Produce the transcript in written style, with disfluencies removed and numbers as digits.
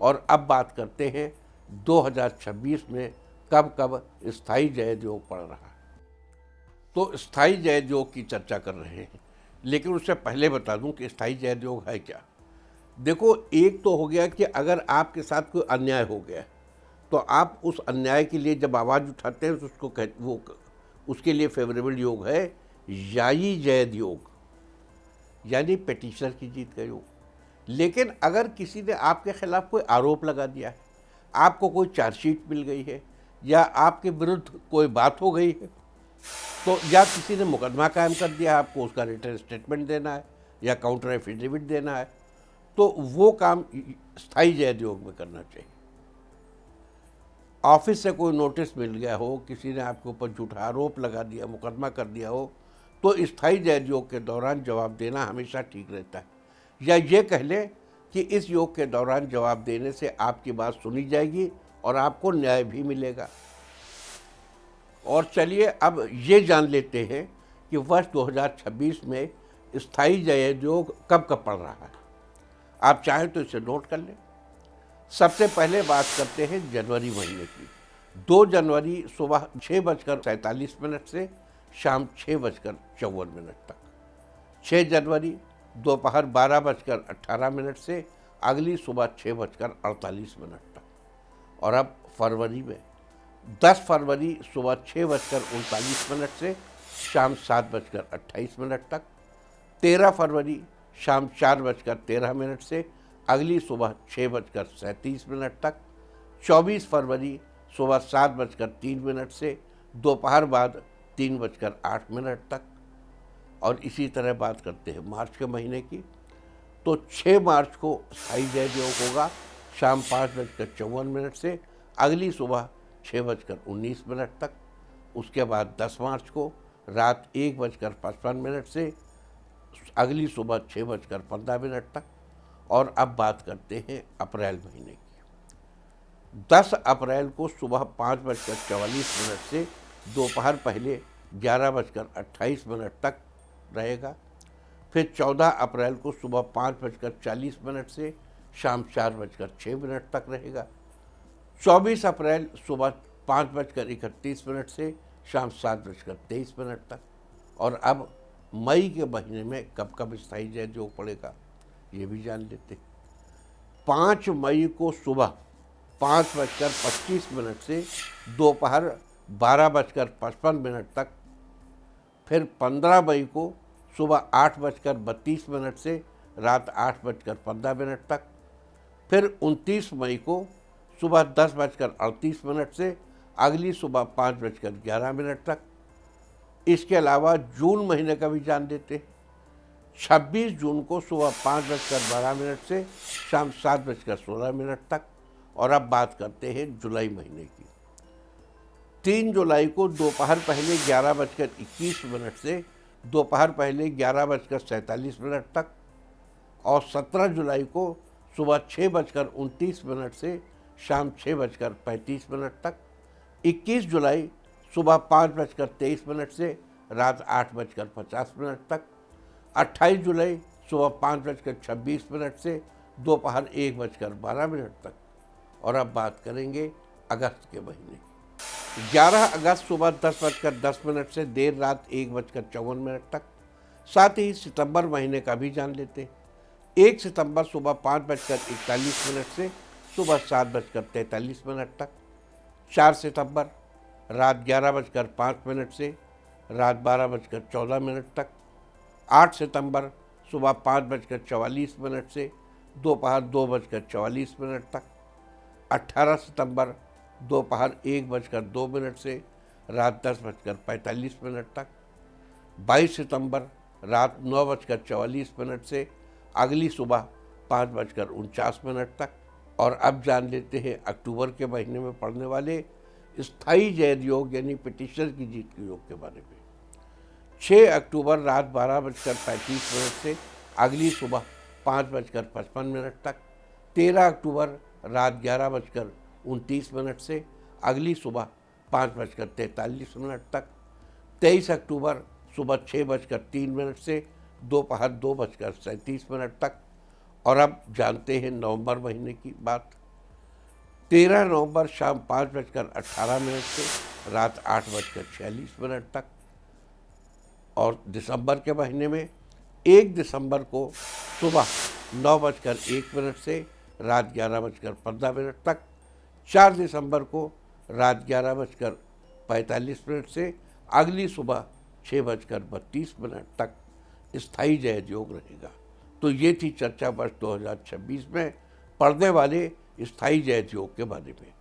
और अब बात करते हैं 2026 में कब कब स्थायी जयद योग पड़ रहा है। तो स्थायी जयद योग की चर्चा कर रहे हैं, लेकिन उससे पहले बता दूं कि स्थायी जयद योग है क्या। देखो, एक तो हो गया कि अगर आपके साथ कोई अन्याय हो गया तो आप उस अन्याय के लिए जब आवाज़ उठाते हैं तो वो उसके लिए फेवरेबल योग है यायी जयद योग, यानी पिटिशनर की जीत का योग। लेकिन अगर किसी ने आपके खिलाफ कोई आरोप लगा दिया है, आपको कोई चार्जशीट मिल गई है, या आपके विरुद्ध कोई बात हो गई है, तो या किसी ने मुकदमा कायम कर दिया, आपको उसका रिटर्न स्टेटमेंट देना है या काउंटर एफिडेविट देना है, तो वो काम स्थायी जयद योग में करना चाहिए। ऑफिस से कोई नोटिस मिल गया हो, किसी ने आपके ऊपर झूठा आरोप लगा दिया, मुकदमा कर दिया हो, तो स्थायी जयद योग के दौरान जवाब देना हमेशा ठीक रहता है। या ये कह लें कि इस योग के दौरान जवाब देने से आपकी बात सुनी जाएगी और आपको न्याय भी मिलेगा। और चलिए अब ये जान लेते हैं कि वर्ष 2026 में स्थायी जयद योग कब कब पड़ रहा है। आप चाहें तो इसे नोट कर लें। सबसे पहले बात करते हैं जनवरी महीने की। 2 जनवरी सुबह 6:47 से शाम 6:54 तक। 6 जनवरी दोपहर 12:18 से अगली सुबह 6:48 तक। और अब फरवरी में 10 फरवरी सुबह 6:39 से शाम 7:28 तक। 13 फरवरी शाम 4:13 से अगली सुबह 6:37 तक। 24 फरवरी सुबह 7:03 से दोपहर बाद 3:08 तक। और इसी तरह बात करते हैं मार्च के महीने की, तो 6 मार्च को स्थायी जयद योग होगा शाम 5:54 से अगली सुबह 6:19 तक। उसके बाद 10 मार्च को रात 1:55 से अगली सुबह 6:15 तक। और अब बात करते हैं अप्रैल महीने की। 10 अप्रैल को सुबह 5:44 से दोपहर पहले 11:28 तक रहेगा। फिर 14 अप्रैल को सुबह 5:40 से शाम 4:06 तक रहेगा। 24 अप्रैल सुबह 5:31 से शाम 7:23 तक। और अब मई के महीने में कब कब स्थायी जयद योग पड़ेगा ये भी जान लेते हैं। 5 मई को सुबह 5:25 से दोपहर 12:55 तक। फिर 15 मई को सुबह 8:32 से रात 8:15 तक। फिर 29 मई को सुबह 10:38 से अगली सुबह 5:11 तक। इसके अलावा जून महीने का भी जान देते हैं। 26 जून को सुबह 5:12 से शाम 7:16 तक। और अब बात करते हैं जुलाई महीने की। 3 जुलाई को दोपहर पहले 11:21 से दोपहर पहले 11:47 तक। और 17 जुलाई को सुबह 6:29 से शाम 6:35 तक। 21 जुलाई सुबह 5:23 से रात 8:50 तक। 28 जुलाई सुबह 5:26 से दोपहर 1:12 तक। और अब बात करेंगे अगस्त के महीने की। 11 अगस्त सुबह 10:10 से देर रात 1:54 तक। साथ ही सितंबर महीने का भी जान लेते हैं। 1 सितंबर सुबह 5:41 से सुबह 7:43 तक। 4 सितंबर रात 11:05 से रात 12:14 तक। 8 सितंबर सुबह 5:44 से दोपहर 2:44 तक। 18 सितंबर दोपहर 1:02 से रात 10:45 तक। 22 सितंबर रात 9:44 से अगली सुबह 5:49 तक। और अब जान लेते हैं अक्टूबर के महीने में पड़ने वाले स्थायी जयद योग यानी पिटिशनर की जीत के योग के बारे में। 6 अक्टूबर रात 12:35 से अगली सुबह 5:55 तक। 13 अक्टूबर रात 11:29 से अगली सुबह 5:43 तक। 23 अक्टूबर सुबह 6:03 से दोपहर 2:37 तक। और अब जानते हैं नवंबर महीने की बात। 13 नवंबर शाम 5:18 से रात 8:46 तक। और दिसंबर के महीने में 1 दिसंबर को सुबह 9:01 से रात 11:15 तक, 4 दिसंबर को रात 11:45 से अगली सुबह 6:32 तक स्थायी जयज योग रहेगा। तो ये थी चर्चा वर्ष 2026 में पड़ने वाले स्थायी जयज योग के बारे में।